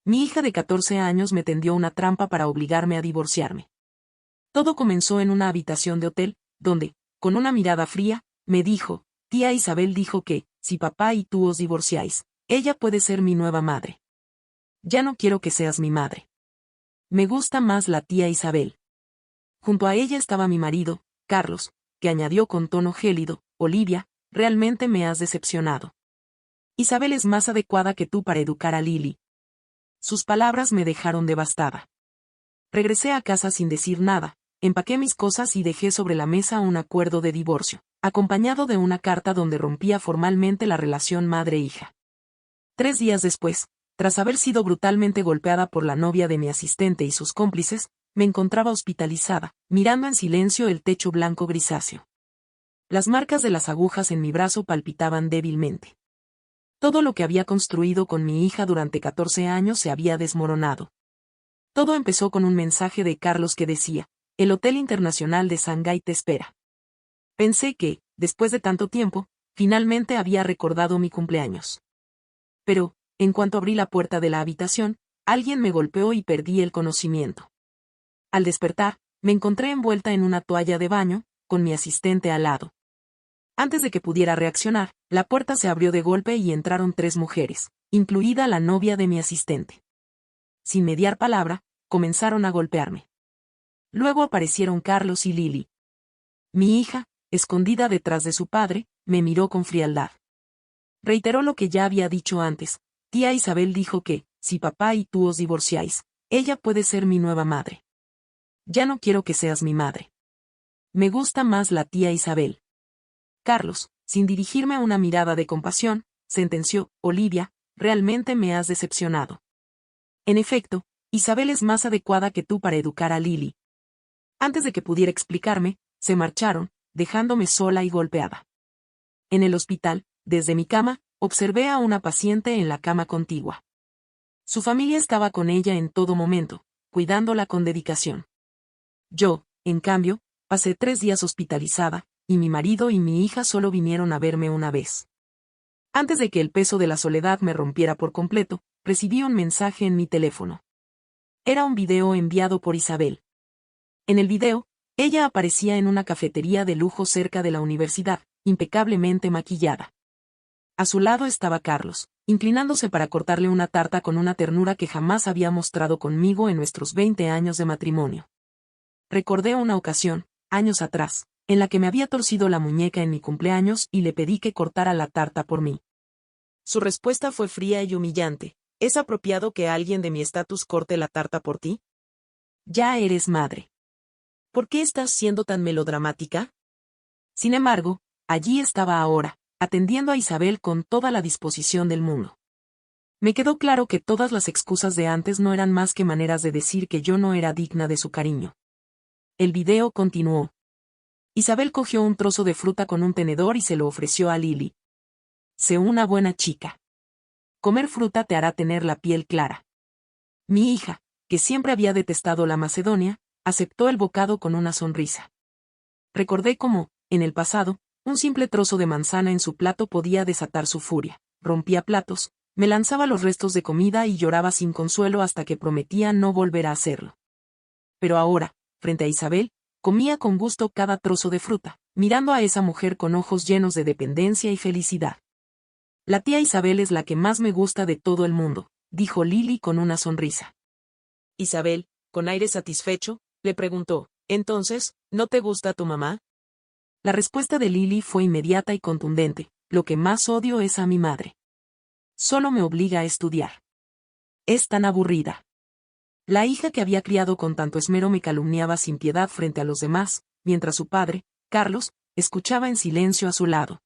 Mi hija de 14 años me tendió una trampa para obligarme a divorciarme. Todo comenzó en una habitación de hotel, donde, con una mirada fría, me dijo, tía Isabel dijo que, si papá y tú os divorciáis, ella puede ser mi nueva madre. Ya no quiero que seas mi madre. Me gusta más la tía Isabel. Junto a ella estaba mi marido, Carlos, que añadió con tono gélido, Olivia, realmente me has decepcionado. Isabel es más adecuada que tú para educar a Lily. Sus palabras me dejaron devastada. Regresé a casa sin decir nada, empaqué mis cosas y dejé sobre la mesa un acuerdo de divorcio, acompañado de una carta donde rompía formalmente la relación madre-hija. 3 días después, tras haber sido brutalmente golpeada por la novia de mi asistente y sus cómplices, me encontraba hospitalizada, mirando en silencio el techo blanco grisáceo. Las marcas de las agujas en mi brazo palpitaban débilmente. Todo lo que había construido con mi hija durante 14 años se había desmoronado. Todo empezó con un mensaje de Carlos que decía, el Hotel Internacional de Shanghái te espera. Pensé que, después de tanto tiempo, finalmente había recordado mi cumpleaños. Pero, en cuanto abrí la puerta de la habitación, alguien me golpeó y perdí el conocimiento. Al despertar, me encontré envuelta en una toalla de baño, con mi asistente al lado. Antes de que pudiera reaccionar, la puerta se abrió de golpe y entraron 3 mujeres, incluida la novia de mi asistente. Sin mediar palabra, comenzaron a golpearme. Luego aparecieron Carlos y Lily. Mi hija, escondida detrás de su padre, me miró con frialdad. Reiteró lo que ya había dicho antes, tía Isabel dijo que, si papá y tú os divorciáis, ella puede ser mi nueva madre. Ya no quiero que seas mi madre. Me gusta más la tía Isabel. Carlos, sin dirigirme una mirada de compasión, sentenció, Olivia, realmente me has decepcionado. En efecto, Isabel es más adecuada que tú para educar a Lily. Antes de que pudiera explicarme, se marcharon, dejándome sola y golpeada. En el hospital, desde mi cama, observé a una paciente en la cama contigua. Su familia estaba con ella en todo momento, cuidándola con dedicación. Yo, en cambio, pasé 3 días hospitalizada, y mi marido y mi hija solo vinieron a verme una vez. Antes de que el peso de la soledad me rompiera por completo, recibí un mensaje en mi teléfono. Era un video enviado por Isabel. En el video, ella aparecía en una cafetería de lujo cerca de la universidad, impecablemente maquillada. A su lado estaba Carlos, inclinándose para cortarle una tarta con una ternura que jamás había mostrado conmigo en nuestros 20 años de matrimonio. Recordé una ocasión, años atrás, en la que me había torcido la muñeca en mi cumpleaños y le pedí que cortara la tarta por mí. Su respuesta fue fría y humillante. ¿Es apropiado que alguien de mi estatus corte la tarta por ti? Ya eres madre. ¿Por qué estás siendo tan melodramática? Sin embargo, allí estaba ahora, atendiendo a Isabel con toda la disposición del mundo. Me quedó claro que todas las excusas de antes no eran más que maneras de decir que yo no era digna de su cariño. El video continuó. Isabel cogió un trozo de fruta con un tenedor y se lo ofreció a Lily. Sé una buena chica. Comer fruta te hará tener la piel clara. Mi hija, que siempre había detestado la Macedonia, aceptó el bocado con una sonrisa. Recordé cómo, en el pasado, un simple trozo de manzana en su plato podía desatar su furia. Rompía platos, me lanzaba los restos de comida y lloraba sin consuelo hasta que prometía no volver a hacerlo. Pero ahora, frente a Isabel, comía con gusto cada trozo de fruta, mirando a esa mujer con ojos llenos de dependencia y felicidad. La tía Isabel es la que más me gusta de todo el mundo, dijo Lily con una sonrisa. Isabel, con aire satisfecho, le preguntó, ¿entonces, no te gusta tu mamá? La respuesta de Lily fue inmediata y contundente, lo que más odio es a mi madre. Solo me obliga a estudiar. Es tan aburrida. La hija que había criado con tanto esmero me calumniaba sin piedad frente a los demás, mientras su padre, Carlos, escuchaba en silencio a su lado.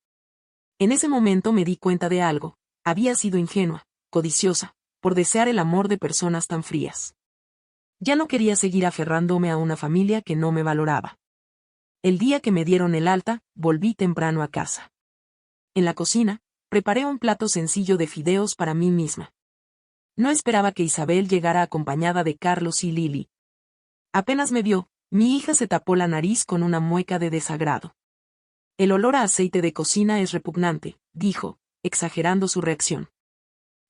En ese momento me di cuenta de algo, había sido ingenua, codiciosa, por desear el amor de personas tan frías. Ya no quería seguir aferrándome a una familia que no me valoraba. El día que me dieron el alta, volví temprano a casa. En la cocina, preparé un plato sencillo de fideos para mí misma. No esperaba que Isabel llegara acompañada de Carlos y Lily. Apenas me vio, mi hija se tapó la nariz con una mueca de desagrado. El olor a aceite de cocina es repugnante, dijo, exagerando su reacción.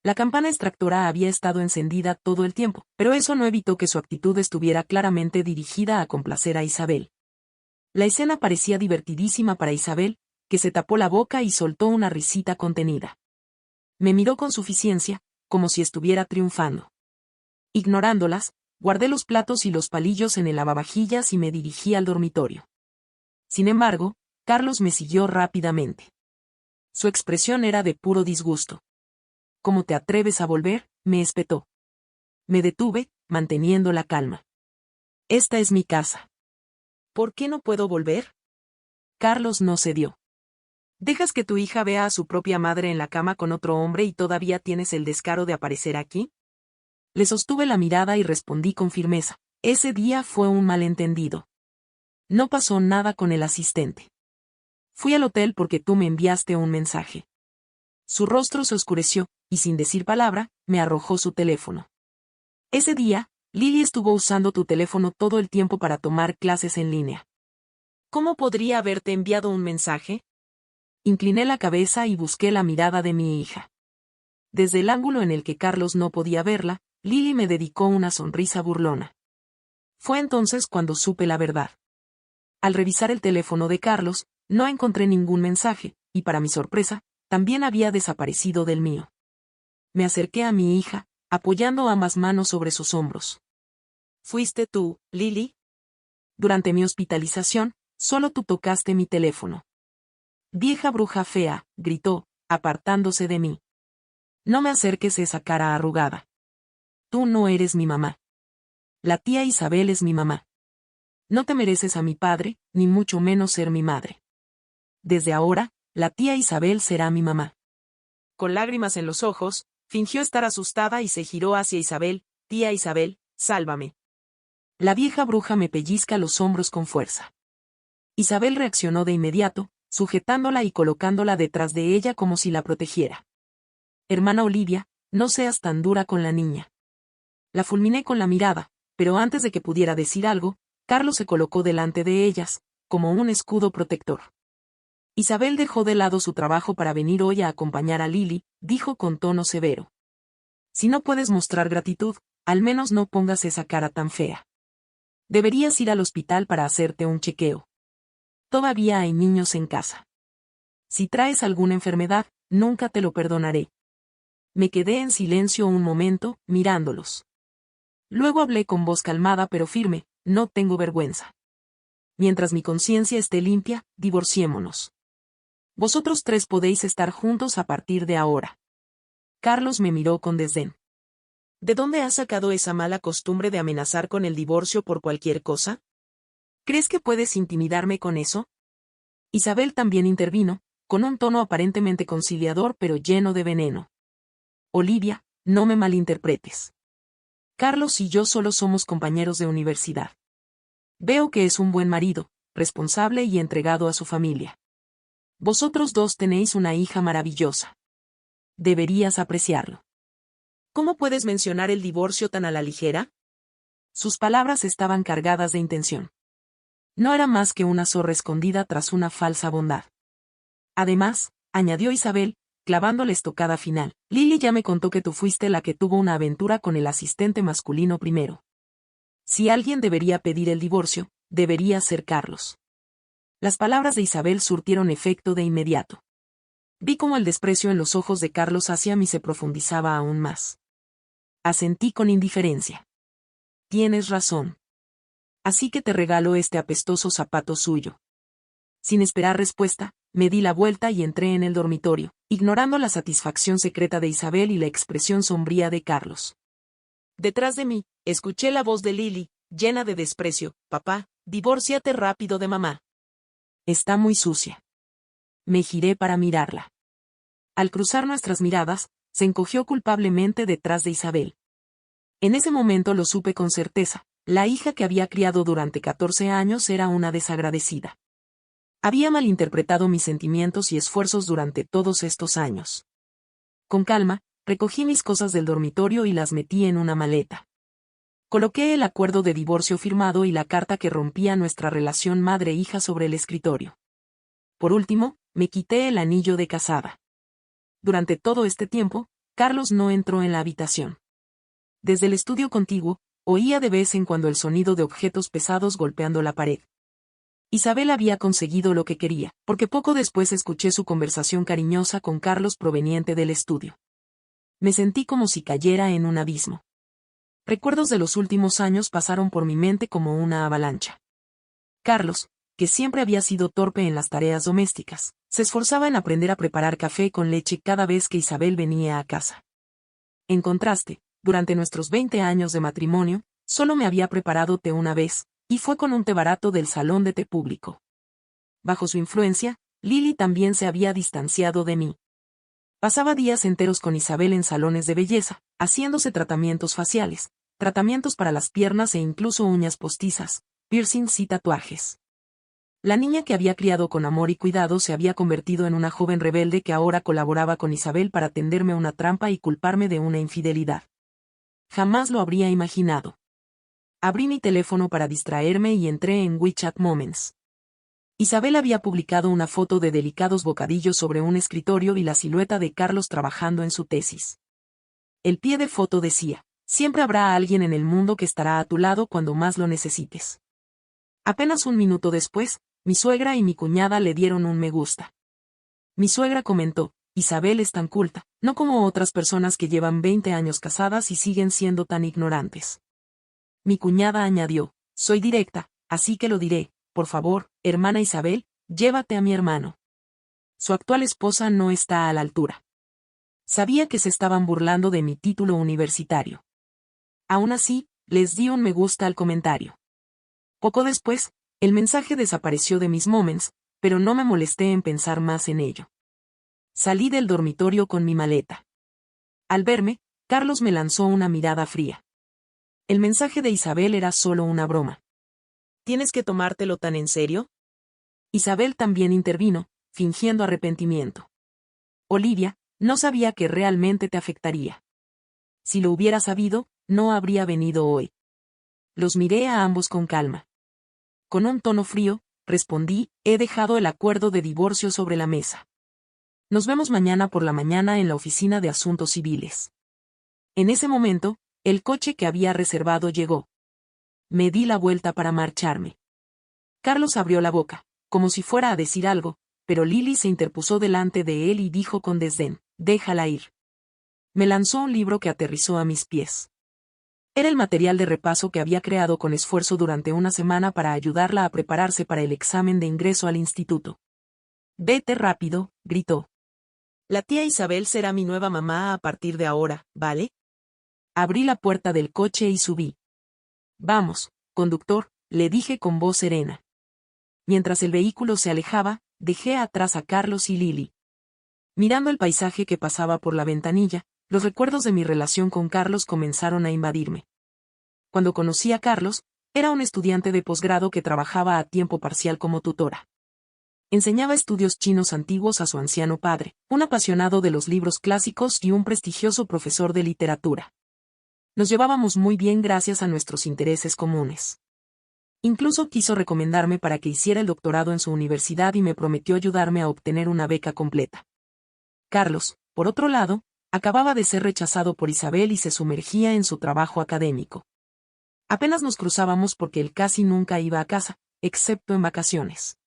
La campana extractora había estado encendida todo el tiempo, pero eso no evitó que su actitud estuviera claramente dirigida a complacer a Isabel. La escena parecía divertidísima para Isabel, que se tapó la boca y soltó una risita contenida. Me miró con suficiencia, como si estuviera triunfando. Ignorándolas, guardé los platos y los palillos en el lavavajillas y me dirigí al dormitorio. Sin embargo, Carlos me siguió rápidamente. Su expresión era de puro disgusto. ¿Cómo te atreves a volver?, me espetó. Me detuve, manteniendo la calma. Esta es mi casa. ¿Por qué no puedo volver? Carlos no cedió. ¿Dejas que tu hija vea a su propia madre en la cama con otro hombre y todavía tienes el descaro de aparecer aquí? Le sostuve la mirada y respondí con firmeza. Ese día fue un malentendido. No pasó nada con el asistente. Fui al hotel porque tú me enviaste un mensaje. Su rostro se oscureció, y sin decir palabra, me arrojó su teléfono. Ese día, Lily estuvo usando tu teléfono todo el tiempo para tomar clases en línea. ¿Cómo podría haberte enviado un mensaje? Incliné la cabeza y busqué la mirada de mi hija. Desde el ángulo en el que Carlos no podía verla, Lily me dedicó una sonrisa burlona. Fue entonces cuando supe la verdad. Al revisar el teléfono de Carlos, no encontré ningún mensaje, y para mi sorpresa, también había desaparecido del mío. Me acerqué a mi hija, apoyando ambas manos sobre sus hombros. ¿Fuiste tú, Lily? Durante mi hospitalización, solo tú tocaste mi teléfono. Vieja bruja fea, gritó, apartándose de mí. No me acerques esa cara arrugada. Tú no eres mi mamá. La tía Isabel es mi mamá. No te mereces a mi padre, ni mucho menos ser mi madre. Desde ahora, la tía Isabel será mi mamá. Con lágrimas en los ojos, fingió estar asustada y se giró hacia Isabel. Tía Isabel, sálvame. La vieja bruja me pellizca los hombros con fuerza. Isabel reaccionó de inmediato, sujetándola y colocándola detrás de ella como si la protegiera. Hermana Olivia, no seas tan dura con la niña. La fulminé con la mirada, pero antes de que pudiera decir algo, Carlos se colocó delante de ellas, como un escudo protector. Isabel dejó de lado su trabajo para venir hoy a acompañar a Lily, dijo con tono severo. Si no puedes mostrar gratitud, al menos no pongas esa cara tan fea. Deberías ir al hospital para hacerte un chequeo. Todavía hay niños en casa. Si traes alguna enfermedad, nunca te lo perdonaré. Me quedé en silencio un momento, mirándolos. Luego hablé con voz calmada pero firme, no tengo vergüenza. Mientras mi conciencia esté limpia, divorciémonos. Vosotros tres podéis estar juntos a partir de ahora. Carlos me miró con desdén. ¿De dónde has sacado esa mala costumbre de amenazar con el divorcio por cualquier cosa? ¿Crees que puedes intimidarme con eso? Isabel también intervino, con un tono aparentemente conciliador pero lleno de veneno. Olivia, no me malinterpretes. Carlos y yo solo somos compañeros de universidad. Veo que es un buen marido, responsable y entregado a su familia. Vosotros dos tenéis una hija maravillosa. Deberías apreciarlo. ¿Cómo puedes mencionar el divorcio tan a la ligera? Sus palabras estaban cargadas de intención. No era más que una zorra escondida tras una falsa bondad. Además, añadió Isabel, clavando la estocada final, Lily ya me contó que tú fuiste la que tuvo una aventura con el asistente masculino primero. Si alguien debería pedir el divorcio, debería ser Carlos. Las palabras de Isabel surtieron efecto de inmediato. Vi cómo el desprecio en los ojos de Carlos hacia mí se profundizaba aún más. Asentí con indiferencia. Tienes razón. Así que te regalo este apestoso zapato suyo. Sin esperar respuesta, me di la vuelta y entré en el dormitorio, ignorando la satisfacción secreta de Isabel y la expresión sombría de Carlos. Detrás de mí, escuché la voz de Lily, llena de desprecio. Papá, divórciate rápido de mamá. Está muy sucia. Me giré para mirarla. Al cruzar nuestras miradas, se encogió culpablemente detrás de Isabel. En ese momento lo supe con certeza, la hija que había criado durante 14 años era una desagradecida. Había malinterpretado mis sentimientos y esfuerzos durante todos estos años. Con calma, recogí mis cosas del dormitorio y las metí en una maleta. Coloqué el acuerdo de divorcio firmado y la carta que rompía nuestra relación madre-hija sobre el escritorio. Por último, me quité el anillo de casada. Durante todo este tiempo, Carlos no entró en la habitación. Desde el estudio contiguo, oía de vez en cuando el sonido de objetos pesados golpeando la pared. Isabel había conseguido lo que quería, porque poco después escuché su conversación cariñosa con Carlos proveniente del estudio. Me sentí como si cayera en un abismo. Recuerdos de los últimos años pasaron por mi mente como una avalancha. Carlos, que siempre había sido torpe en las tareas domésticas, se esforzaba en aprender a preparar café con leche cada vez que Isabel venía a casa. En contraste, durante nuestros 20 años de matrimonio, solo me había preparado té una vez, y fue con un té barato del salón de té público. Bajo su influencia, Lily también se había distanciado de mí. Pasaba días enteros con Isabel en salones de belleza, haciéndose tratamientos faciales, tratamientos para las piernas e incluso uñas postizas, piercings y tatuajes. La niña que había criado con amor y cuidado se había convertido en una joven rebelde que ahora colaboraba con Isabel para tenderme una trampa y culparme de una infidelidad. Jamás lo habría imaginado. Abrí mi teléfono para distraerme y entré en WeChat Moments. Isabel había publicado una foto de delicados bocadillos sobre un escritorio y la silueta de Carlos trabajando en su tesis. El pie de foto decía: siempre habrá alguien en el mundo que estará a tu lado cuando más lo necesites. Apenas un minuto después, mi suegra y mi cuñada le dieron un me gusta. Mi suegra comentó: Isabel es tan culta, no como otras personas que llevan 20 años casadas y siguen siendo tan ignorantes. Mi cuñada añadió: soy directa, así que lo diré, por favor, hermana Isabel, llévate a mi hermano. Su actual esposa no está a la altura. Sabía que se estaban burlando de mi título universitario. Aún así, les di un me gusta al comentario. Poco después, el mensaje desapareció de mis moments, pero no me molesté en pensar más en ello. Salí del dormitorio con mi maleta. Al verme, Carlos me lanzó una mirada fría. El mensaje de Isabel era solo una broma. ¿Tienes que tomártelo tan en serio? Isabel también intervino, fingiendo arrepentimiento. Olivia, no sabía que realmente te afectaría. Si lo hubiera sabido, no habría venido hoy. Los miré a ambos con calma. Con un tono frío, respondí: he dejado el acuerdo de divorcio sobre la mesa. Nos vemos mañana por la mañana en la oficina de asuntos civiles. En ese momento, el coche que había reservado llegó. Me di la vuelta para marcharme. Carlos abrió la boca, como si fuera a decir algo, pero Lily se interpuso delante de él y dijo con desdén: déjala ir. Me lanzó un libro que aterrizó a mis pies. Era el material de repaso que había creado con esfuerzo durante una semana para ayudarla a prepararse para el examen de ingreso al instituto. Vete rápido, gritó. La tía Isabel será mi nueva mamá a partir de ahora, ¿vale? Abrí la puerta del coche y subí. Vamos, conductor, le dije con voz serena. Mientras el vehículo se alejaba, dejé atrás a Carlos y Lily. Mirando el paisaje que pasaba por la ventanilla, los recuerdos de mi relación con Carlos comenzaron a invadirme. Cuando conocí a Carlos, era un estudiante de posgrado que trabajaba a tiempo parcial como tutora. Enseñaba estudios chinos antiguos a su anciano padre, un apasionado de los libros clásicos y un prestigioso profesor de literatura. Nos llevábamos muy bien gracias a nuestros intereses comunes. Incluso quiso recomendarme para que hiciera el doctorado en su universidad y me prometió ayudarme a obtener una beca completa. Carlos, por otro lado, acababa de ser rechazado por Isabel y se sumergía en su trabajo académico. Apenas nos cruzábamos porque él casi nunca iba a casa, excepto en vacaciones.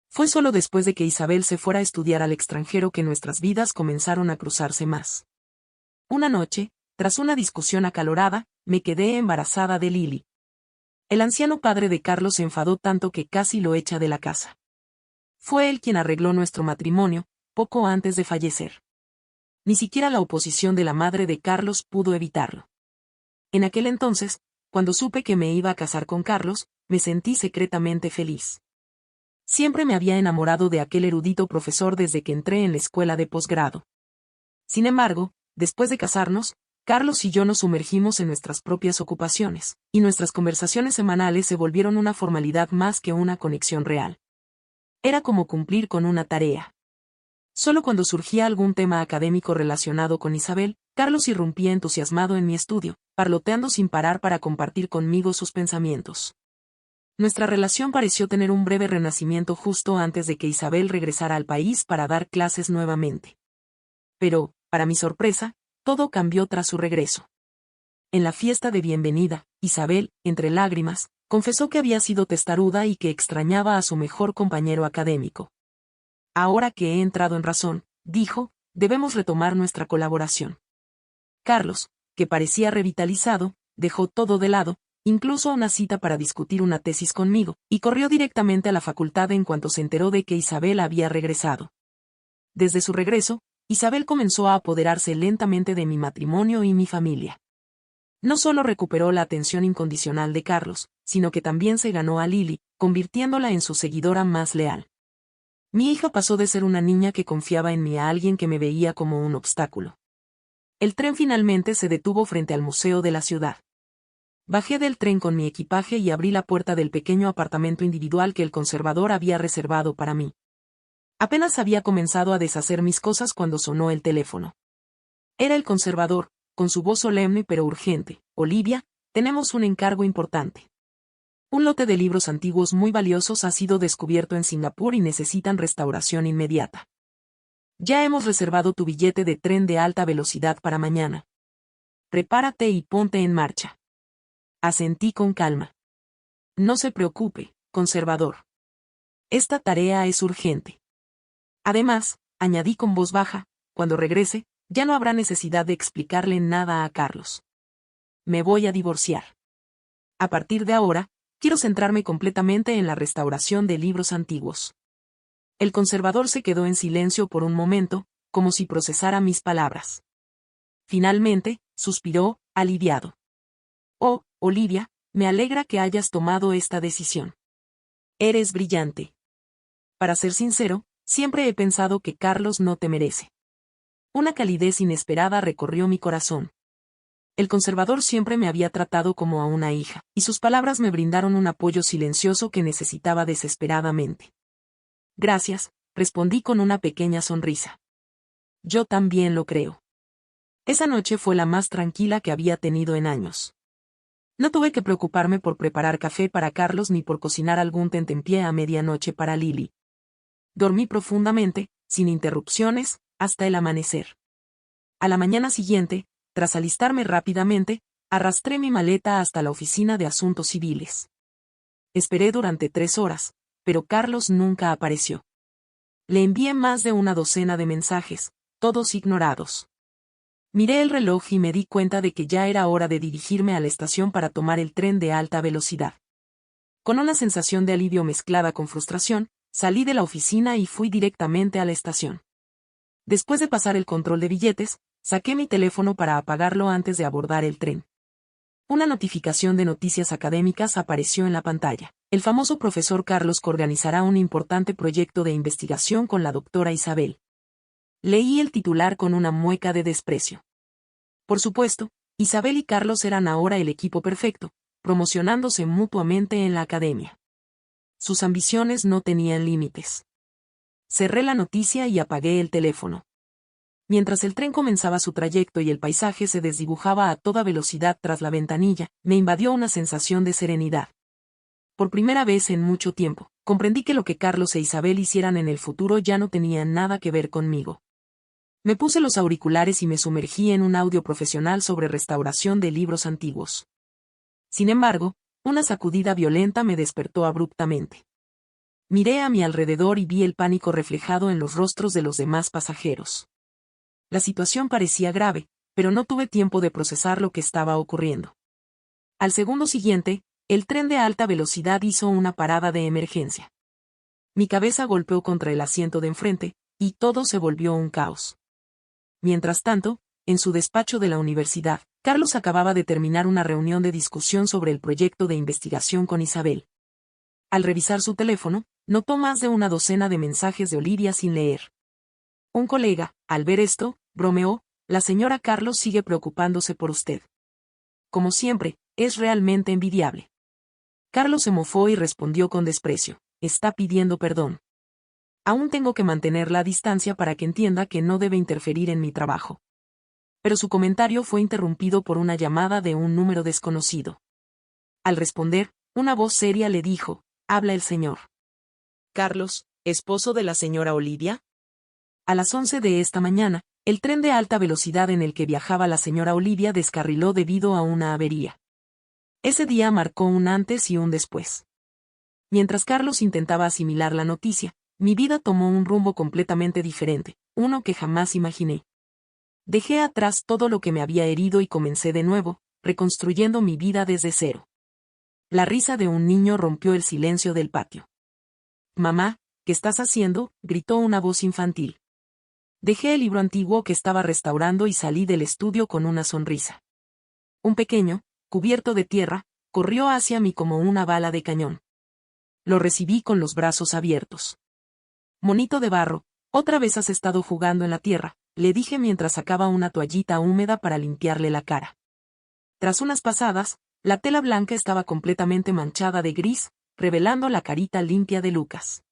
Fue solo después de que Isabel se fuera a estudiar al extranjero que nuestras vidas comenzaron a cruzarse más. Una noche, tras una discusión acalorada, me quedé embarazada de Lily. El anciano padre de Carlos se enfadó tanto que casi lo echa de la casa. Fue él quien arregló nuestro matrimonio, poco antes de fallecer. Ni siquiera la oposición de la madre de Carlos pudo evitarlo. En aquel entonces, cuando supe que me iba a casar con Carlos, me sentí secretamente feliz. Siempre me había enamorado de aquel erudito profesor desde que entré en la escuela de posgrado. Sin embargo, después de casarnos, Carlos y yo nos sumergimos en nuestras propias ocupaciones, y nuestras conversaciones semanales se volvieron una formalidad más que una conexión real. Era como cumplir con una tarea. Solo cuando surgía algún tema académico relacionado con Isabel, Carlos irrumpía entusiasmado en mi estudio, parloteando sin parar para compartir conmigo sus pensamientos. Nuestra relación pareció tener un breve renacimiento justo antes de que Isabel regresara al país para dar clases nuevamente. Pero, para mi sorpresa, todo cambió tras su regreso. En la fiesta de bienvenida, Isabel, entre lágrimas, confesó que había sido testaruda y que extrañaba a su mejor compañero académico. Ahora que he entrado en razón, dijo, debemos retomar nuestra colaboración. Carlos, que parecía revitalizado, dejó todo de lado, incluso una cita para discutir una tesis conmigo, y corrió directamente a la facultad en cuanto se enteró de que Isabel había regresado. Desde su regreso, Isabel comenzó a apoderarse lentamente de mi matrimonio y mi familia. No solo recuperó la atención incondicional de Carlos, sino que también se ganó a Lily, convirtiéndola en su seguidora más leal. Mi hija pasó de ser una niña que confiaba en mí a alguien que me veía como un obstáculo. El tren finalmente se detuvo frente al museo de la ciudad. Bajé del tren con mi equipaje y abrí la puerta del pequeño apartamento individual que el conservador había reservado para mí. Apenas había comenzado a deshacer mis cosas cuando sonó el teléfono. Era el conservador, con su voz solemne pero urgente. Olivia, tenemos un encargo importante. Un lote de libros antiguos muy valiosos ha sido descubierto en Singapur y necesitan restauración inmediata. Ya hemos reservado tu billete de tren de alta velocidad para mañana. Prepárate y ponte en marcha. Asentí con calma. No se preocupe, conservador. Esta tarea es urgente. Además, añadí con voz baja, cuando regrese, ya no habrá necesidad de explicarle nada a Carlos. Me voy a divorciar. A partir de ahora, quiero centrarme completamente en la restauración de libros antiguos. El conservador se quedó en silencio por un momento, como si procesara mis palabras. Finalmente, suspiró, aliviado. Oh, Olivia, me alegra que hayas tomado esta decisión. Eres brillante. Para ser sincero, siempre he pensado que Carlos no te merece. Una calidez inesperada recorrió mi corazón. El conservador siempre me había tratado como a una hija, y sus palabras me brindaron un apoyo silencioso que necesitaba desesperadamente. Gracias, respondí con una pequeña sonrisa. Yo también lo creo. Esa noche fue la más tranquila que había tenido en años. No tuve que preocuparme por preparar café para Carlos ni por cocinar algún tentempié a medianoche para Lily. Dormí profundamente, sin interrupciones, hasta el amanecer. A la mañana siguiente, tras alistarme rápidamente, arrastré mi maleta hasta la oficina de asuntos civiles. Esperé durante 3 horas, pero Carlos nunca apareció. Le envié más de una docena de mensajes, todos ignorados. Miré el reloj y me di cuenta de que ya era hora de dirigirme a la estación para tomar el tren de alta velocidad. Con una sensación de alivio mezclada con frustración, salí de la oficina y fui directamente a la estación. Después de pasar el control de billetes, saqué mi teléfono para apagarlo antes de abordar el tren. Una notificación de noticias académicas apareció en la pantalla. El famoso profesor Carlos organizará un importante proyecto de investigación con la doctora Isabel. Leí el titular con una mueca de desprecio. Por supuesto, Isabel y Carlos eran ahora el equipo perfecto, promocionándose mutuamente en la academia. Sus ambiciones no tenían límites. Cerré la noticia y apagué el teléfono. Mientras el tren comenzaba su trayecto y el paisaje se desdibujaba a toda velocidad tras la ventanilla, me invadió una sensación de serenidad. Por primera vez en mucho tiempo, comprendí que lo que Carlos e Isabel hicieran en el futuro ya no tenía nada que ver conmigo. Me puse los auriculares y me sumergí en un audio profesional sobre restauración de libros antiguos. Sin embargo, una sacudida violenta me despertó abruptamente. Miré a mi alrededor y vi el pánico reflejado en los rostros de los demás pasajeros. La situación parecía grave, pero no tuve tiempo de procesar lo que estaba ocurriendo. Al segundo siguiente, el tren de alta velocidad hizo una parada de emergencia. Mi cabeza golpeó contra el asiento de enfrente, y todo se volvió un caos. Mientras tanto, en su despacho de la universidad, Carlos acababa de terminar una reunión de discusión sobre el proyecto de investigación con Isabel. Al revisar su teléfono, notó más de una docena de mensajes de Olivia sin leer. Un colega, al ver esto, bromeó, la señora Carlos sigue preocupándose por usted. Como siempre, es realmente envidiable. Carlos se mofó y respondió con desprecio, está pidiendo perdón. Aún tengo que mantener la distancia para que entienda que no debe interferir en mi trabajo. Pero su comentario fue interrumpido por una llamada de un número desconocido. Al responder, una voz seria le dijo, habla el señor Carlos, esposo de la señora Olivia. A las 11 de esta mañana, El tren de alta velocidad en el que viajaba la señora Olivia descarriló debido a una avería. Ese día marcó un antes y un después. Mientras Carlos intentaba asimilar la noticia, mi vida tomó un rumbo completamente diferente, uno que jamás imaginé. Dejé atrás todo lo que me había herido y comencé de nuevo, reconstruyendo mi vida desde cero. La risa de un niño rompió el silencio del patio. «Mamá, ¿qué estás haciendo?», gritó una voz infantil. Dejé el libro antiguo que estaba restaurando y salí del estudio con una sonrisa. Un pequeño, cubierto de tierra, corrió hacia mí como una bala de cañón. Lo recibí con los brazos abiertos. «Monito de barro, otra vez has estado jugando en la tierra», le dije mientras sacaba una toallita húmeda para limpiarle la cara. Tras unas pasadas, la tela blanca estaba completamente manchada de gris, revelando la carita limpia de Lucas.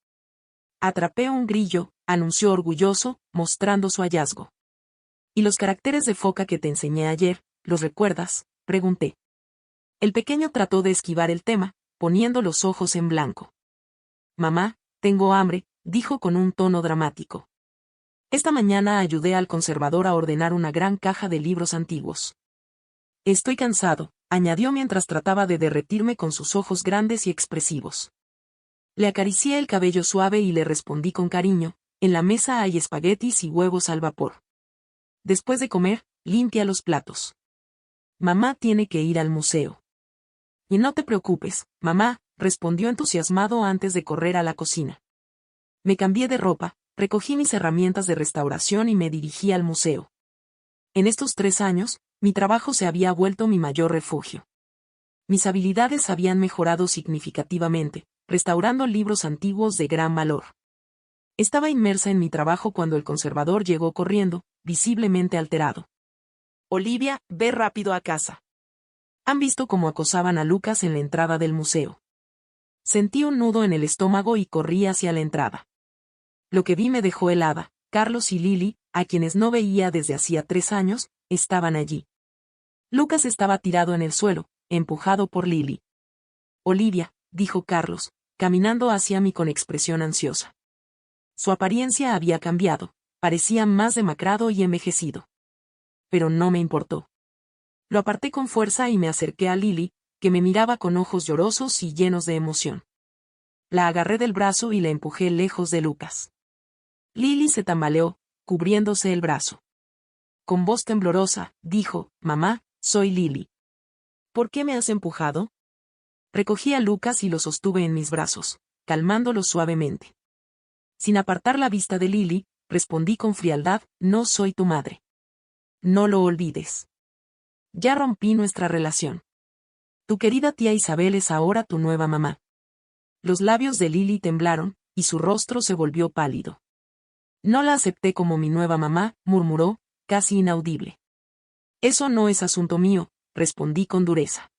«Atrapé un grillo», anunció orgulloso, mostrando su hallazgo. «¿Y los caracteres de foca que te enseñé ayer, los recuerdas?», pregunté. El pequeño trató de esquivar el tema, poniendo los ojos en blanco. «Mamá, tengo hambre», dijo con un tono dramático. Esta mañana ayudé al conservador a ordenar una gran caja de libros antiguos. «Estoy cansado», añadió mientras trataba de derretirme con sus ojos grandes y expresivos. Le acaricié el cabello suave y le respondí con cariño: «En la mesa hay espaguetis y huevos al vapor. Después de comer, limpia los platos. Mamá tiene que ir al museo». «Y no te preocupes, mamá», respondió entusiasmado antes de correr a la cocina. Me cambié de ropa, recogí mis herramientas de restauración y me dirigí al museo. En estos 3 años, mi trabajo se había vuelto mi mayor refugio. Mis habilidades habían mejorado significativamente, restaurando libros antiguos de gran valor. Estaba inmersa en mi trabajo cuando el conservador llegó corriendo, visiblemente alterado. «Olivia, ve rápido a casa. Han visto cómo acosaban a Lucas en la entrada del museo». Sentí un nudo en el estómago y corrí hacia la entrada. Lo que vi me dejó helada. Carlos y Lily, a quienes no veía desde hacía 3 años, estaban allí. Lucas estaba tirado en el suelo, empujado por Lily. «Olivia», dijo Carlos, caminando hacia mí con expresión ansiosa. Su apariencia había cambiado, parecía más demacrado y envejecido. Pero no me importó. Lo aparté con fuerza y me acerqué a Lily, que me miraba con ojos llorosos y llenos de emoción. La agarré del brazo y la empujé lejos de Lucas. Lily se tambaleó, cubriéndose el brazo. Con voz temblorosa, dijo: «Mamá, soy Lily». «¿Por qué me has empujado?». Recogí a Lucas y lo sostuve en mis brazos, calmándolo suavemente. Sin apartar la vista de Lily, respondí con frialdad: «No soy tu madre. No lo olvides. Ya rompí nuestra relación. Tu querida tía Isabel es ahora tu nueva mamá». Los labios de Lily temblaron, y su rostro se volvió pálido. «No la acepté como mi nueva mamá», murmuró, casi inaudible. «Eso no es asunto mío», respondí con dureza.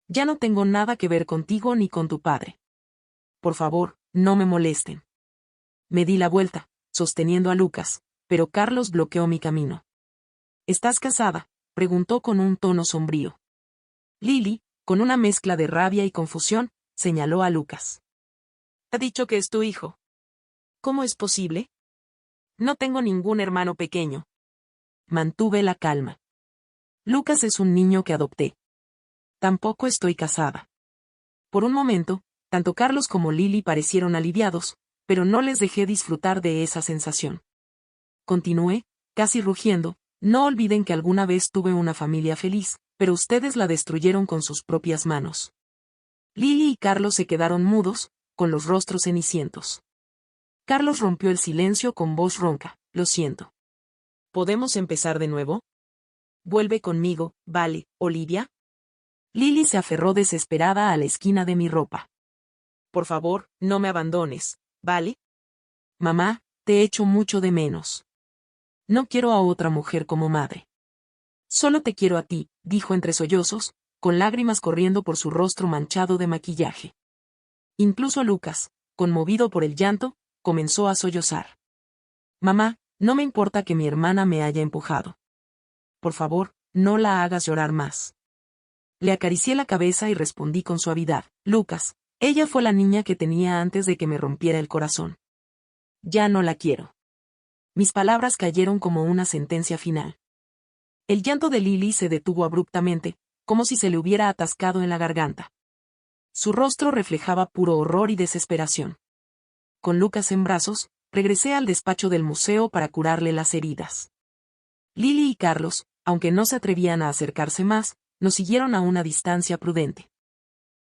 «Ya no tengo nada que ver contigo ni con tu padre. Por favor, no me molesten». Me di la vuelta, sosteniendo a Lucas, pero Carlos bloqueó mi camino. «¿Estás casada?», preguntó con un tono sombrío. Lily, con una mezcla de rabia y confusión, señaló a Lucas. «Ha dicho que es tu hijo». «¿Cómo es posible?». «No tengo ningún hermano pequeño». Mantuve la calma. «Lucas es un niño que adopté. Tampoco estoy casada». Por un momento, tanto Carlos como Lily parecieron aliviados, pero no les dejé disfrutar de esa sensación. Continué, casi rugiendo: «No olviden que alguna vez tuve una familia feliz, pero ustedes la destruyeron con sus propias manos». Lily y Carlos se quedaron mudos, con los rostros cenicientos. Carlos rompió el silencio con voz ronca: «Lo siento. ¿Podemos empezar de nuevo? Vuelve conmigo, ¿vale, Olivia?». Lily se aferró desesperada a la esquina de mi ropa. «Por favor, no me abandones, ¿vale? Mamá, te echo mucho de menos. No quiero a otra mujer como madre. Solo te quiero a ti», dijo entre sollozos, con lágrimas corriendo por su rostro manchado de maquillaje. Incluso Lucas, conmovido por el llanto, comenzó a sollozar. «Mamá, no me importa que mi hermana me haya empujado. Por favor, no la hagas llorar más». Le acaricié la cabeza y respondí con suavidad: «Lucas, ella fue la niña que tenía antes de que me rompiera el corazón. Ya no la quiero». Mis palabras cayeron como una sentencia final. El llanto de Lily se detuvo abruptamente, como si se le hubiera atascado en la garganta. Su rostro reflejaba puro horror y desesperación. Con Lucas en brazos, regresé al despacho del museo para curarle las heridas. Lily y Carlos, aunque no se atrevían a acercarse más, nos siguieron a una distancia prudente.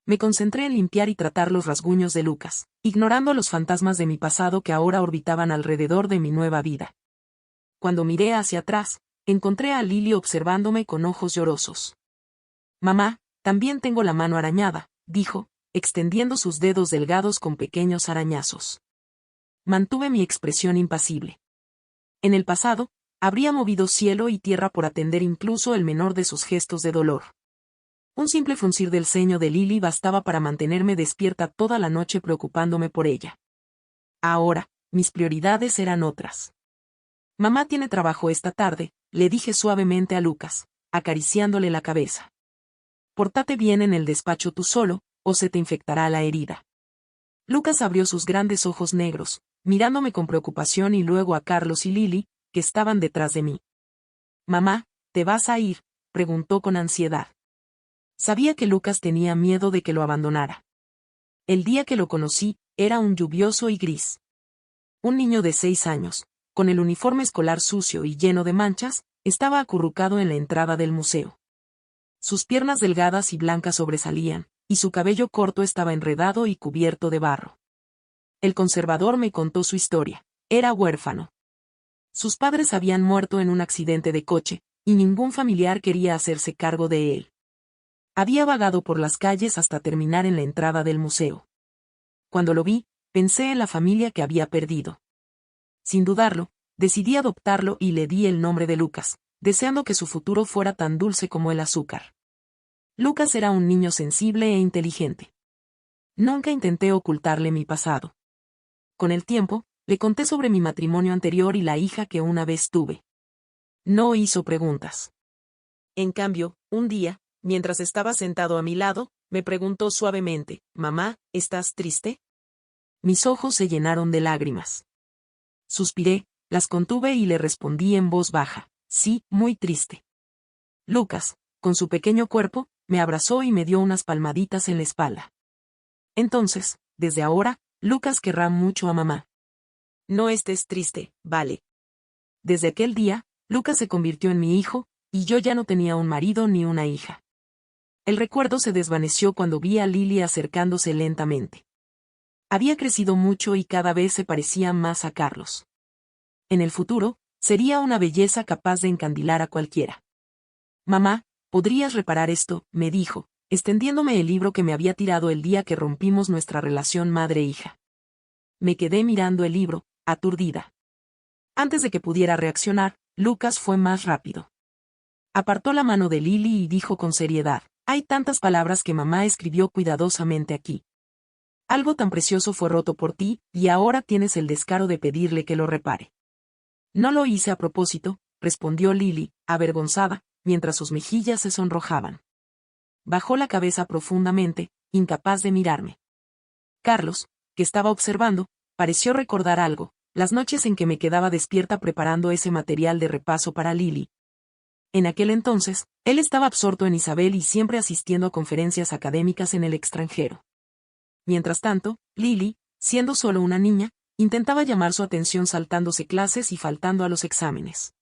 Me concentré en limpiar y tratar los rasguños de Lucas, ignorando los fantasmas de mi pasado que ahora orbitaban alrededor de mi nueva vida. Cuando miré hacia atrás, encontré a Lily observándome con ojos llorosos. «Mamá, también tengo la mano arañada», dijo, extendiendo sus dedos delgados con pequeños arañazos. Mantuve mi expresión impasible. En el pasado, habría movido cielo y tierra por atender incluso el menor de sus gestos de dolor. Un simple fruncir del ceño de Lily bastaba para mantenerme despierta toda la noche preocupándome por ella. Ahora, mis prioridades eran otras. «Mamá tiene trabajo esta tarde», le dije suavemente a Lucas, acariciándole la cabeza. «Pórtate bien en el despacho tú solo, o se te infectará la herida». Lucas abrió sus grandes ojos negros, mirándome con preocupación y luego a Carlos y Lily, que estaban detrás de mí. «Mamá, ¿te vas a ir?», preguntó con ansiedad. Sabía que Lucas tenía miedo de que lo abandonara. El día que lo conocí, era un lluvioso y gris. Un niño de 6 años, con el uniforme escolar sucio y lleno de manchas, estaba acurrucado en la entrada del museo. Sus piernas delgadas y blancas sobresalían, y su cabello corto estaba enredado y cubierto de barro. El conservador me contó su historia. Era huérfano. Sus padres habían muerto en un accidente de coche, y ningún familiar quería hacerse cargo de él. Había vagado por las calles hasta terminar en la entrada del museo. Cuando lo vi, pensé en la familia que había perdido. Sin dudarlo, decidí adoptarlo y le di el nombre de Lucas, deseando que su futuro fuera tan dulce como el azúcar. Lucas era un niño sensible e inteligente. Nunca intenté ocultarle mi pasado. Con el tiempo, le conté sobre mi matrimonio anterior y la hija que una vez tuve. No hizo preguntas. En cambio, un día, mientras estaba sentado a mi lado, me preguntó suavemente: «Mamá, ¿estás triste?». Mis ojos se llenaron de lágrimas. Suspiré, las contuve y le respondí en voz baja: «Sí, muy triste». Lucas, con su pequeño cuerpo, me abrazó y me dio unas palmaditas en la espalda. «Entonces, desde ahora, Lucas querrá mucho a mamá. No estés triste, ¿vale?». Desde aquel día, Lucas se convirtió en mi hijo, y yo ya no tenía un marido ni una hija. El recuerdo se desvaneció cuando vi a Lily acercándose lentamente. Había crecido mucho y cada vez se parecía más a Carlos. En el futuro, sería una belleza capaz de encandilar a cualquiera. «Mamá, ¿podrías reparar esto?», me dijo, extendiéndome el libro que me había tirado el día que rompimos nuestra relación madre-hija. Me quedé mirando el libro, aturdida. Antes de que pudiera reaccionar, Lucas fue más rápido. Apartó la mano de Lily y dijo con seriedad: «Hay tantas palabras que mamá escribió cuidadosamente aquí. Algo tan precioso fue roto por ti, y ahora tienes el descaro de pedirle que lo repare». «No lo hice a propósito», respondió Lily, avergonzada, mientras sus mejillas se sonrojaban. Bajó la cabeza profundamente, incapaz de mirarme. Carlos, que estaba observando, pareció recordar algo: las noches en que me quedaba despierta preparando ese material de repaso para Lily. En aquel entonces, él estaba absorto en Isabel y siempre asistiendo a conferencias académicas en el extranjero. Mientras tanto, Lily, siendo solo una niña, intentaba llamar su atención saltándose clases y faltando a los exámenes.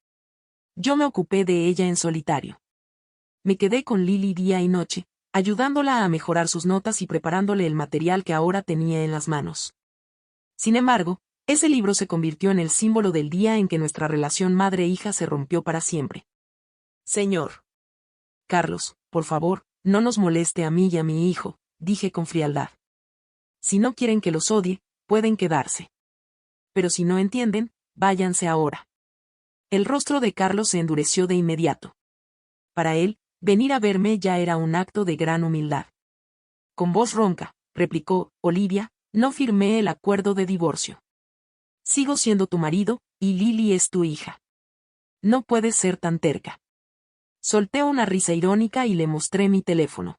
Yo me ocupé de ella en solitario. Me quedé con Lily día y noche, ayudándola a mejorar sus notas y preparándole el material que ahora tenía en las manos. Sin embargo, ese libro se convirtió en el símbolo del día en que nuestra relación madre-hija se rompió para siempre. «Señor Carlos, por favor, no nos moleste a mí y a mi hijo», dije con frialdad. «Si no quieren que los odie, pueden quedarse. Pero si no entienden, váyanse ahora». El rostro de Carlos se endureció de inmediato. Para él, venir a verme ya era un acto de gran humildad. Con voz ronca, replicó: «Olivia, no firmé el acuerdo de divorcio. Sigo siendo tu marido, y Lily es tu hija. No puedes ser tan terca». Solté una risa irónica y le mostré mi teléfono.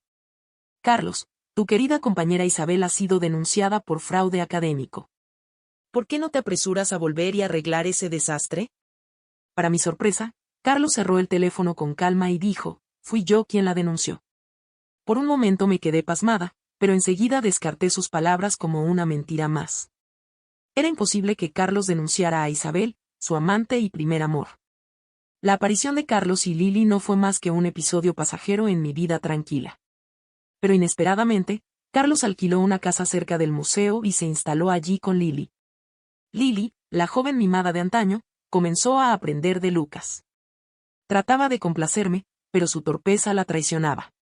«Carlos, tu querida compañera Isabel ha sido denunciada por fraude académico. ¿Por qué no te apresuras a volver y arreglar ese desastre? Para mi sorpresa, Carlos cerró el teléfono con calma y dijo, fui yo quien la denunció. Por un momento me quedé pasmada, pero enseguida descarté sus palabras como una mentira más. Era imposible que Carlos denunciara a Isabel, su amante y primer amor. La aparición de Carlos y Lily no fue más que un episodio pasajero en mi vida tranquila. Pero inesperadamente, Carlos alquiló una casa cerca del museo y se instaló allí con Lily. Lily, la joven mimada de antaño, comenzó a aprender de Lucas. Trataba de complacerme, pero su torpeza la traicionaba.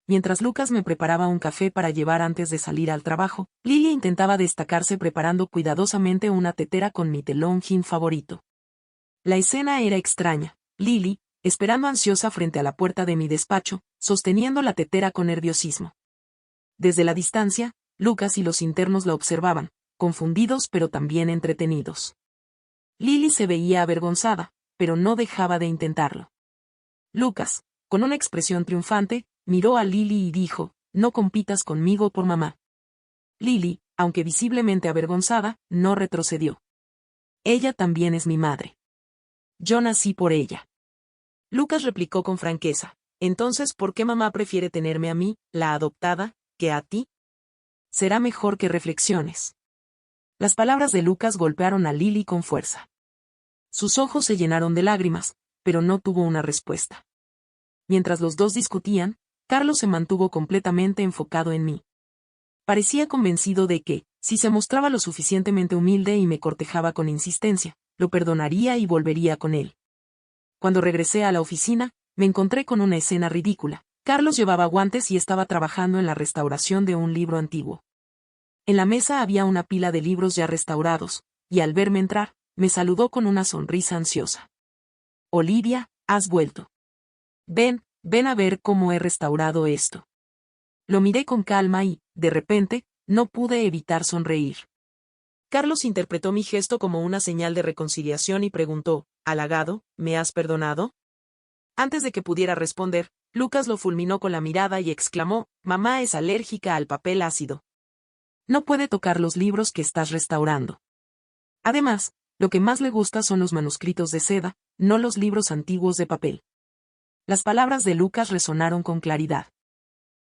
Mientras Lucas me preparaba un café para llevar antes de salir al trabajo, Lily intentaba destacarse preparando cuidadosamente una tetera con mi telón jean favorito. La escena era extraña. Lily, esperando ansiosa frente a la puerta de mi despacho, sosteniendo la tetera con nerviosismo. Desde la distancia, Lucas y los internos la observaban, confundidos pero también entretenidos. Lily se veía avergonzada, pero no dejaba de intentarlo. Lucas, con una expresión triunfante, miró a Lily y dijo, no compitas conmigo por mamá. Lily, aunque visiblemente avergonzada, no retrocedió. Ella también es mi madre. Yo nací por ella. Lucas replicó con franqueza, entonces ¿por qué mamá prefiere tenerme a mí, la adoptada, que a ti? Será mejor que reflexiones. Las palabras de Lucas golpearon a Lily con fuerza. Sus ojos se llenaron de lágrimas, pero no tuvo una respuesta. Mientras los dos discutían, Carlos se mantuvo completamente enfocado en mí. Parecía convencido de que, si se mostraba lo suficientemente humilde y me cortejaba con insistencia, lo perdonaría y volvería con él. Cuando regresé a la oficina, me encontré con una escena ridícula. Carlos llevaba guantes y estaba trabajando en la restauración de un libro antiguo. En la mesa había una pila de libros ya restaurados, y al verme entrar, me saludó con una sonrisa ansiosa. Olivia, has vuelto. Ven a ver cómo he restaurado esto. Lo miré con calma y, de repente, no pude evitar sonreír. Carlos interpretó mi gesto como una señal de reconciliación y preguntó, halagado, ¿me has perdonado? Antes de que pudiera responder, Lucas lo fulminó con la mirada y exclamó, mamá es alérgica al papel ácido. No puede tocar los libros que estás restaurando. Además, lo que más le gusta son los manuscritos de seda, no los libros antiguos de papel. Las palabras de Lucas resonaron con claridad.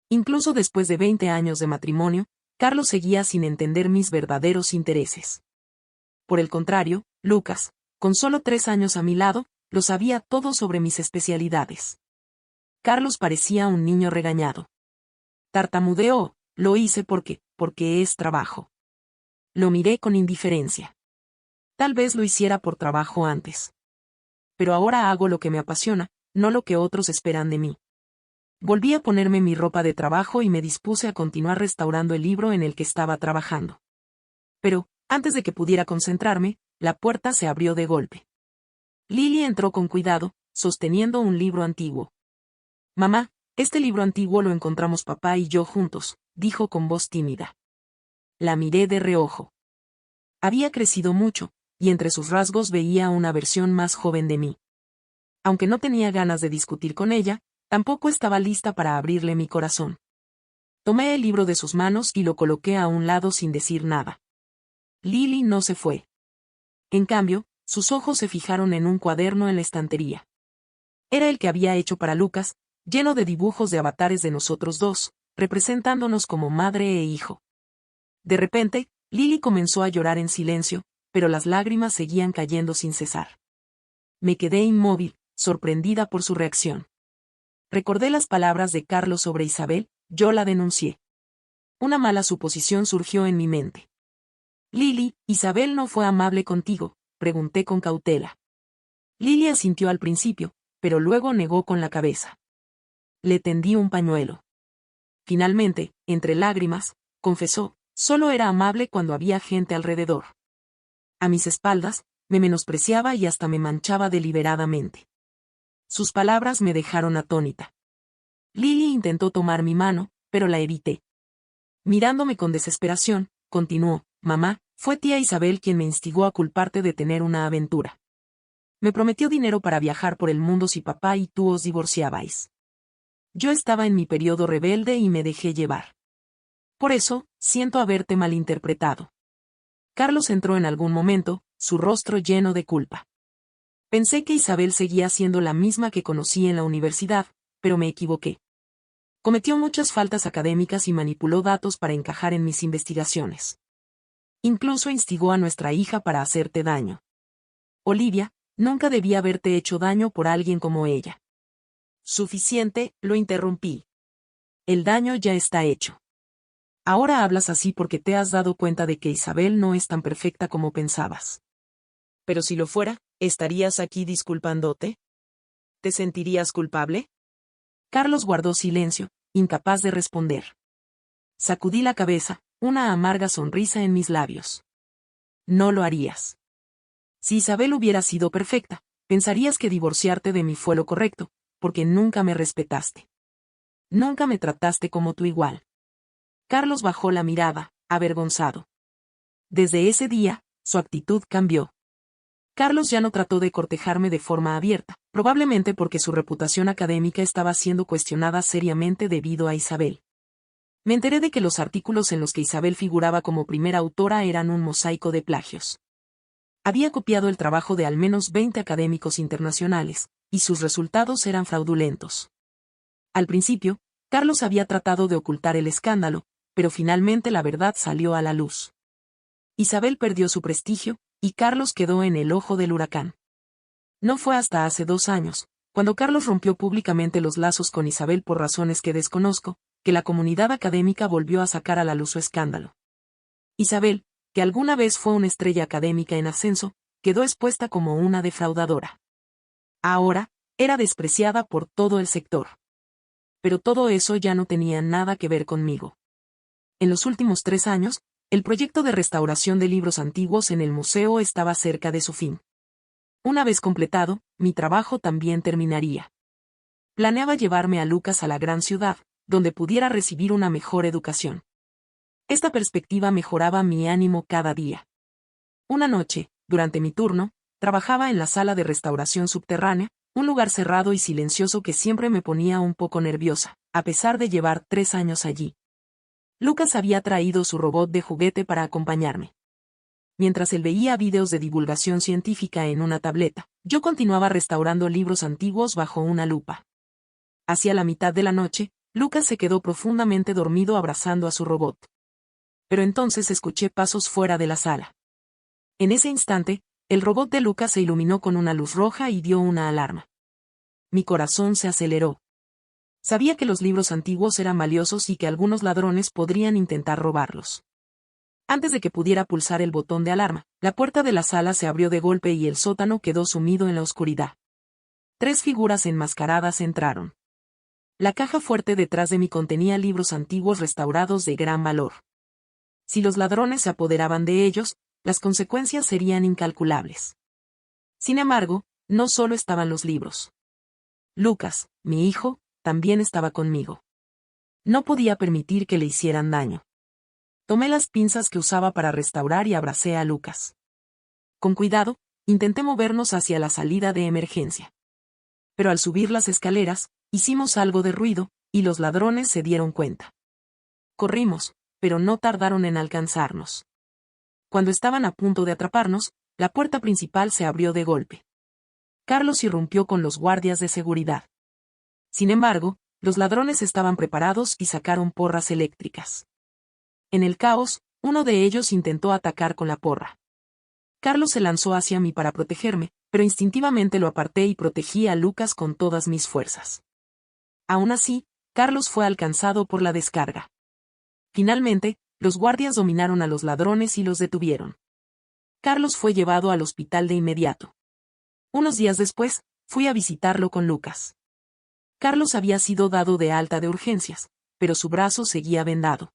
Incluso después de 20 años de matrimonio, Carlos seguía sin entender mis verdaderos intereses. Por el contrario, Lucas, con solo 3 años a mi lado, lo sabía todo sobre mis especialidades. Carlos parecía un niño regañado. Tartamudeó, lo hice porque es trabajo. Lo miré con indiferencia. Tal vez lo hiciera por trabajo antes. Pero ahora hago lo que me apasiona, no lo que otros esperan de mí. Volví a ponerme mi ropa de trabajo y me dispuse a continuar restaurando el libro en el que estaba trabajando. Pero, antes de que pudiera concentrarme, la puerta se abrió de golpe. Lily entró con cuidado, sosteniendo un libro antiguo. Mamá, este libro antiguo lo encontramos papá y yo juntos, dijo con voz tímida. La miré de reojo. Había crecido mucho, y entre sus rasgos veía una versión más joven de mí. Aunque no tenía ganas de discutir con ella, tampoco estaba lista para abrirle mi corazón. Tomé el libro de sus manos y lo coloqué a un lado sin decir nada. Lily no se fue. En cambio, sus ojos se fijaron en un cuaderno en la estantería. Era el que había hecho para Lucas, lleno de dibujos de avatares de nosotros dos, representándonos como madre e hijo. De repente, Lily comenzó a llorar en silencio, pero las lágrimas seguían cayendo sin cesar. Me quedé inmóvil, sorprendida por su reacción. Recordé las palabras de Carlos sobre Isabel, yo la denuncié. Una mala suposición surgió en mi mente. Lily, ¿Isabel no fue amable contigo?, pregunté con cautela. Lily asintió al principio, pero luego negó con la cabeza. Le tendí un pañuelo. Finalmente, entre lágrimas, confesó, solo era amable cuando había gente alrededor. A mis espaldas, me menospreciaba y hasta me manchaba deliberadamente. Sus palabras me dejaron atónita. Lily intentó tomar mi mano, pero la evité. Mirándome con desesperación, continuó, mamá, fue tía Isabel quien me instigó a culparte de tener una aventura. Me prometió dinero para viajar por el mundo si papá y tú os divorciabais. Yo estaba en mi periodo rebelde y me dejé llevar. Por eso, siento haberte malinterpretado. Carlos entró en algún momento, su rostro lleno de culpa. Pensé que Isabel seguía siendo la misma que conocí en la universidad, pero me equivoqué. Cometió muchas faltas académicas y manipuló datos para encajar en mis investigaciones. Incluso instigó a nuestra hija para hacerte daño. Olivia, nunca debía haberte hecho daño por alguien como ella. Suficiente, lo interrumpí. El daño ya está hecho. Ahora hablas así porque te has dado cuenta de que Isabel no es tan perfecta como pensabas. Pero si lo fuera, ¿estarías aquí disculpándote? ¿Te sentirías culpable? Carlos guardó silencio, incapaz de responder. Sacudí la cabeza, una amarga sonrisa en mis labios. No lo harías. Si Isabel hubiera sido perfecta, pensarías que divorciarte de mí fue lo correcto, porque nunca me respetaste. Nunca me trataste como tu igual. Carlos bajó la mirada, avergonzado. Desde ese día, su actitud cambió. Carlos ya no trató de cortejarme de forma abierta, probablemente porque su reputación académica estaba siendo cuestionada seriamente debido a Isabel. Me enteré de que los artículos en los que Isabel figuraba como primera autora eran un mosaico de plagios. Había copiado el trabajo de al menos 20 académicos internacionales, y sus resultados eran fraudulentos. Al principio, Carlos había tratado de ocultar el escándalo, pero finalmente la verdad salió a la luz. Isabel perdió su prestigio, y Carlos quedó en el ojo del huracán. No fue hasta hace 2 años, cuando Carlos rompió públicamente los lazos con Isabel por razones que desconozco, que la comunidad académica volvió a sacar a la luz su escándalo. Isabel, que alguna vez fue una estrella académica en ascenso, quedó expuesta como una defraudadora. Ahora, era despreciada por todo el sector. Pero todo eso ya no tenía nada que ver conmigo. En los últimos 3 años, el proyecto de restauración de libros antiguos en el museo estaba cerca de su fin. Una vez completado, mi trabajo también terminaría. Planeaba llevarme a Lucas a la gran ciudad, donde pudiera recibir una mejor educación. Esta perspectiva mejoraba mi ánimo cada día. Una noche, durante mi turno, trabajaba en la sala de restauración subterránea, un lugar cerrado y silencioso que siempre me ponía un poco nerviosa, a pesar de llevar 3 años allí. Lucas había traído su robot de juguete para acompañarme. Mientras él veía videos de divulgación científica en una tableta, yo continuaba restaurando libros antiguos bajo una lupa. Hacia la mitad de la noche, Lucas se quedó profundamente dormido abrazando a su robot. Pero entonces escuché pasos fuera de la sala. En ese instante, el robot de Lucas se iluminó con una luz roja y dio una alarma. Mi corazón se aceleró. Sabía que los libros antiguos eran valiosos y que algunos ladrones podrían intentar robarlos. Antes de que pudiera pulsar el botón de alarma, la puerta de la sala se abrió de golpe y el sótano quedó sumido en la oscuridad. 3 figuras enmascaradas entraron. La caja fuerte detrás de mí contenía libros antiguos restaurados de gran valor. Si los ladrones se apoderaban de ellos, las consecuencias serían incalculables. Sin embargo, no solo estaban los libros. Lucas, mi hijo, también estaba conmigo. No podía permitir que le hicieran daño. Tomé las pinzas que usaba para restaurar y abracé a Lucas. Con cuidado, intenté movernos hacia la salida de emergencia. Pero al subir las escaleras, hicimos algo de ruido, y los ladrones se dieron cuenta. Corrimos, pero no tardaron en alcanzarnos. Cuando estaban a punto de atraparnos, la puerta principal se abrió de golpe. Carlos irrumpió con los guardias de seguridad. Sin embargo, los ladrones estaban preparados y sacaron porras eléctricas. En el caos, uno de ellos intentó atacar con la porra. Carlos se lanzó hacia mí para protegerme, pero instintivamente lo aparté y protegí a Lucas con todas mis fuerzas. Aún así, Carlos fue alcanzado por la descarga. Finalmente, los guardias dominaron a los ladrones y los detuvieron. Carlos fue llevado al hospital de inmediato. Unos días después, fui a visitarlo con Lucas. Carlos había sido dado de alta de urgencias, pero su brazo seguía vendado.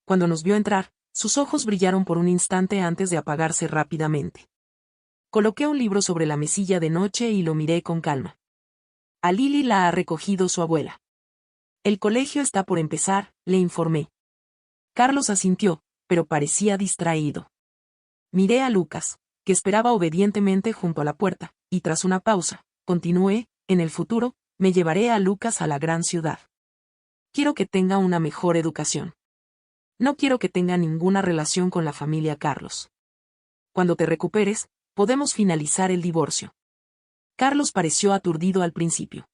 Cuando nos vio entrar, sus ojos brillaron por un instante antes de apagarse rápidamente. Coloqué un libro sobre la mesilla de noche y lo miré con calma. A Lily la ha recogido su abuela. El colegio está por empezar, le informé. Carlos asintió, pero parecía distraído. Miré a Lucas, que esperaba obedientemente junto a la puerta, y tras una pausa, continué, en el futuro, me llevaré a Lucas a la gran ciudad. Quiero que tenga una mejor educación. No quiero que tenga ninguna relación con la familia Carlos. cuando te recuperes, podemos finalizar el divorcio. Carlos pareció aturdido al principio.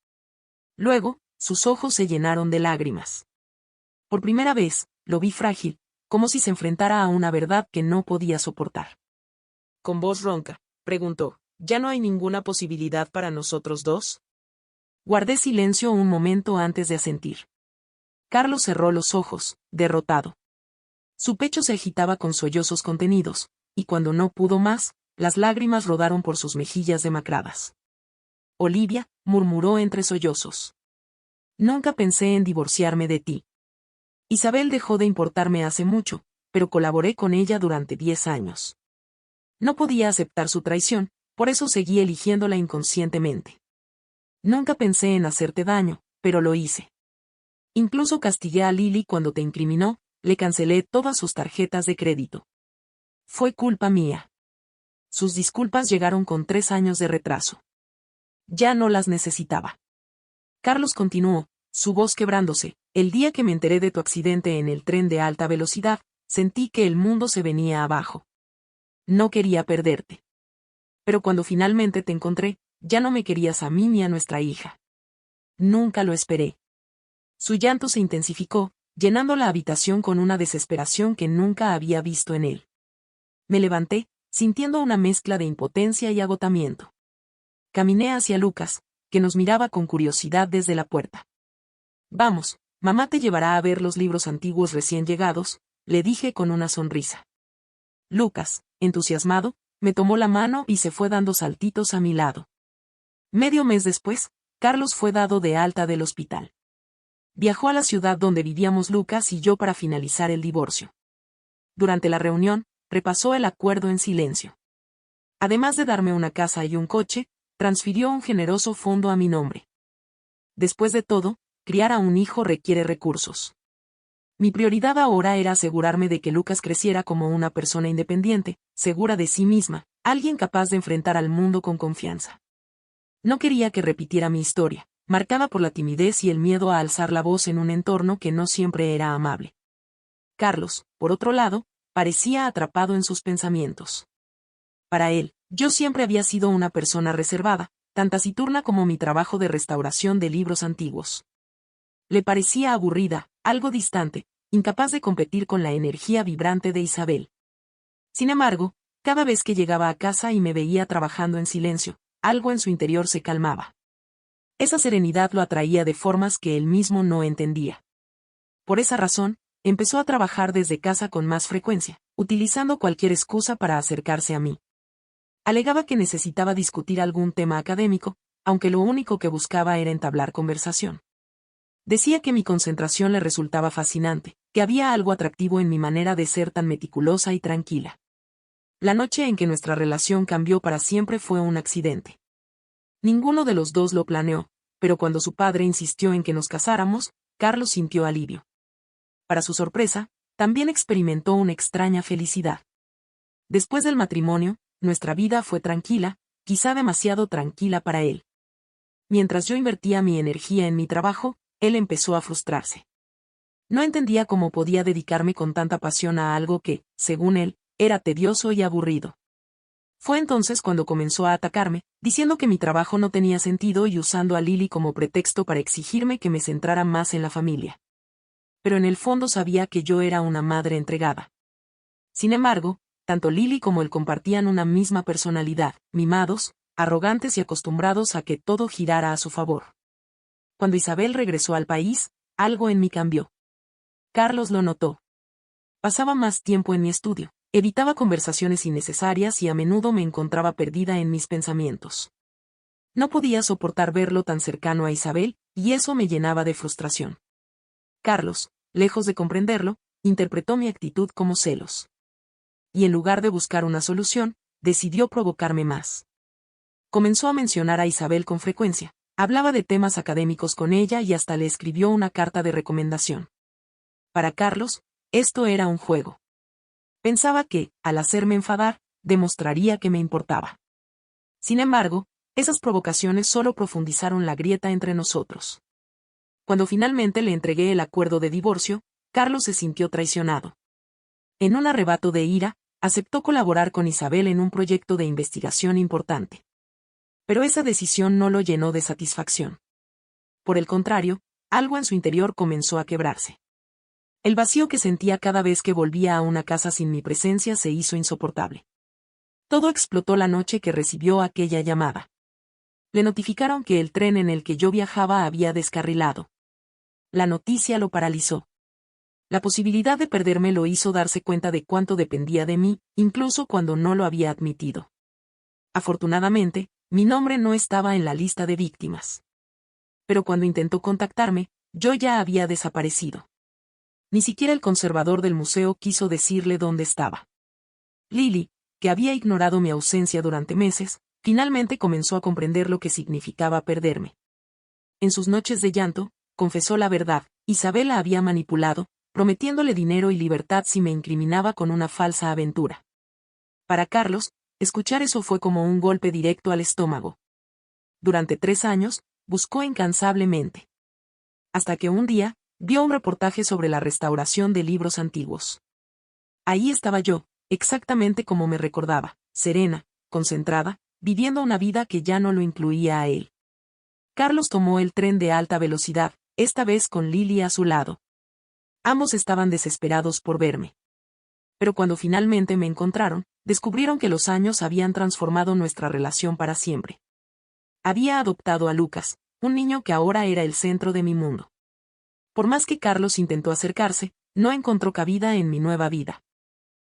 Luego, sus ojos se llenaron de lágrimas. Por primera vez, lo vi frágil, como si se enfrentara a una verdad que no podía soportar. Con voz ronca, preguntó, ¿ya no hay ninguna posibilidad para nosotros dos? Guardé silencio un momento antes de asentir. Carlos cerró los ojos, derrotado. Su pecho se agitaba con sollozos contenidos, y cuando no pudo más, las lágrimas rodaron por sus mejillas demacradas. Olivia, murmuró entre sollozos. Nunca pensé en divorciarme de ti. Isabel dejó de importarme hace mucho, pero colaboré con ella durante 10 años. No podía aceptar su traición, por eso seguí eligiéndola inconscientemente. Nunca pensé en hacerte daño, pero lo hice. Incluso castigué a Lily cuando te incriminó, le cancelé todas sus tarjetas de crédito. Fue culpa mía. Sus disculpas llegaron con 3 años de retraso. Ya no las necesitaba. Carlos continuó, su voz quebrándose. El día que me enteré de tu accidente en el tren de alta velocidad, sentí que el mundo se venía abajo. No quería perderte. Pero cuando finalmente te encontré, ya no me querías a mí ni a nuestra hija. Nunca lo esperé. Su llanto se intensificó, llenando la habitación con una desesperación que nunca había visto en él. Me levanté, sintiendo una mezcla de impotencia y agotamiento. Caminé hacia Lucas, que nos miraba con curiosidad desde la puerta. Vamos, mamá te llevará a ver los libros antiguos recién llegados, le dije con una sonrisa. Lucas, entusiasmado, me tomó la mano y se fue dando saltitos a mi lado. Medio mes después, Carlos fue dado de alta del hospital. Viajó a la ciudad donde vivíamos Lucas y yo para finalizar el divorcio. Durante la reunión, repasó el acuerdo en silencio. Además de darme una casa y un coche, transfirió un generoso fondo a mi nombre. Después de todo, criar a un hijo requiere recursos. Mi prioridad ahora era asegurarme de que Lucas creciera como una persona independiente, segura de sí misma, alguien capaz de enfrentar al mundo con confianza. No quería que repitiera mi historia, marcada por la timidez y el miedo a alzar la voz en un entorno que no siempre era amable. Carlos, por otro lado, parecía atrapado en sus pensamientos. Para él, yo siempre había sido una persona reservada, tan taciturna como mi trabajo de restauración de libros antiguos. Le parecía aburrida, algo distante, incapaz de competir con la energía vibrante de Isabel. Sin embargo, cada vez que llegaba a casa y me veía trabajando en silencio, algo en su interior se calmaba. Esa serenidad lo atraía de formas que él mismo no entendía. Por esa razón, empezó a trabajar desde casa con más frecuencia, utilizando cualquier excusa para acercarse a mí. Alegaba que necesitaba discutir algún tema académico, aunque lo único que buscaba era entablar conversación. Decía que mi concentración le resultaba fascinante, que había algo atractivo en mi manera de ser tan meticulosa y tranquila. La noche en que nuestra relación cambió para siempre fue un accidente. Ninguno de los dos lo planeó, pero cuando su padre insistió en que nos casáramos, Carlos sintió alivio. Para su sorpresa, también experimentó una extraña felicidad. Después del matrimonio, nuestra vida fue tranquila, quizá demasiado tranquila para él. Mientras yo invertía mi energía en mi trabajo, él empezó a frustrarse. No entendía cómo podía dedicarme con tanta pasión a algo que, según él, era tedioso y aburrido. Fue entonces cuando comenzó a atacarme, diciendo que mi trabajo no tenía sentido y usando a Lily como pretexto para exigirme que me centrara más en la familia. Pero en el fondo sabía que yo era una madre entregada. Sin embargo, tanto Lily como él compartían una misma personalidad, mimados, arrogantes y acostumbrados a que todo girara a su favor. Cuando Isabel regresó al país, algo en mí cambió. Carlos lo notó. Pasaba más tiempo en mi estudio, evitaba conversaciones innecesarias y a menudo me encontraba perdida en mis pensamientos. No podía soportar verlo tan cercano a Isabel, y eso me llenaba de frustración. Carlos, lejos de comprenderlo, interpretó mi actitud como celos. Y en lugar de buscar una solución, decidió provocarme más. Comenzó a mencionar a Isabel con frecuencia, hablaba de temas académicos con ella y hasta le escribió una carta de recomendación. Para Carlos, esto era un juego. Pensaba que, al hacerme enfadar, demostraría que me importaba. Sin embargo, esas provocaciones solo profundizaron la grieta entre nosotros. Cuando finalmente le entregué el acuerdo de divorcio, Carlos se sintió traicionado. En un arrebato de ira, aceptó colaborar con Isabel en un proyecto de investigación importante. Pero esa decisión no lo llenó de satisfacción. Por el contrario, algo en su interior comenzó a quebrarse. El vacío que sentía cada vez que volvía a una casa sin mi presencia se hizo insoportable. Todo explotó la noche que recibió aquella llamada. Le notificaron que el tren en el que yo viajaba había descarrilado. La noticia lo paralizó. La posibilidad de perderme lo hizo darse cuenta de cuánto dependía de mí, incluso cuando no lo había admitido. Afortunadamente, mi nombre no estaba en la lista de víctimas. Pero cuando intentó contactarme, yo ya había desaparecido. Ni siquiera el conservador del museo quiso decirle dónde estaba. Lily, que había ignorado mi ausencia durante meses, finalmente comenzó a comprender lo que significaba perderme. En sus noches de llanto, confesó la verdad: Isabel la había manipulado, prometiéndole dinero y libertad si me incriminaba con una falsa aventura. Para Carlos, escuchar eso fue como un golpe directo al estómago. Durante 3 años, buscó incansablemente. Hasta que un día, vio un reportaje sobre la restauración de libros antiguos. Ahí estaba yo, exactamente como me recordaba, serena, concentrada, viviendo una vida que ya no lo incluía a él. Carlos tomó el tren de alta velocidad, esta vez con Lily a su lado. Ambos estaban desesperados por verme. Pero cuando finalmente me encontraron, descubrieron que los años habían transformado nuestra relación para siempre. Había adoptado a Lucas, un niño que ahora era el centro de mi mundo. Por más que Carlos intentó acercarse, no encontró cabida en mi nueva vida.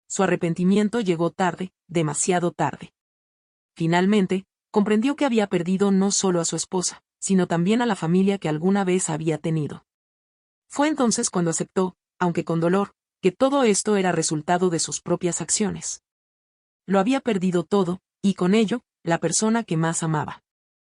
Su arrepentimiento llegó tarde, demasiado tarde. Finalmente, comprendió que había perdido no solo a su esposa, sino también a la familia que alguna vez había tenido. Fue entonces cuando aceptó, aunque con dolor, que todo esto era resultado de sus propias acciones. Lo había perdido todo, y con ello, la persona que más amaba.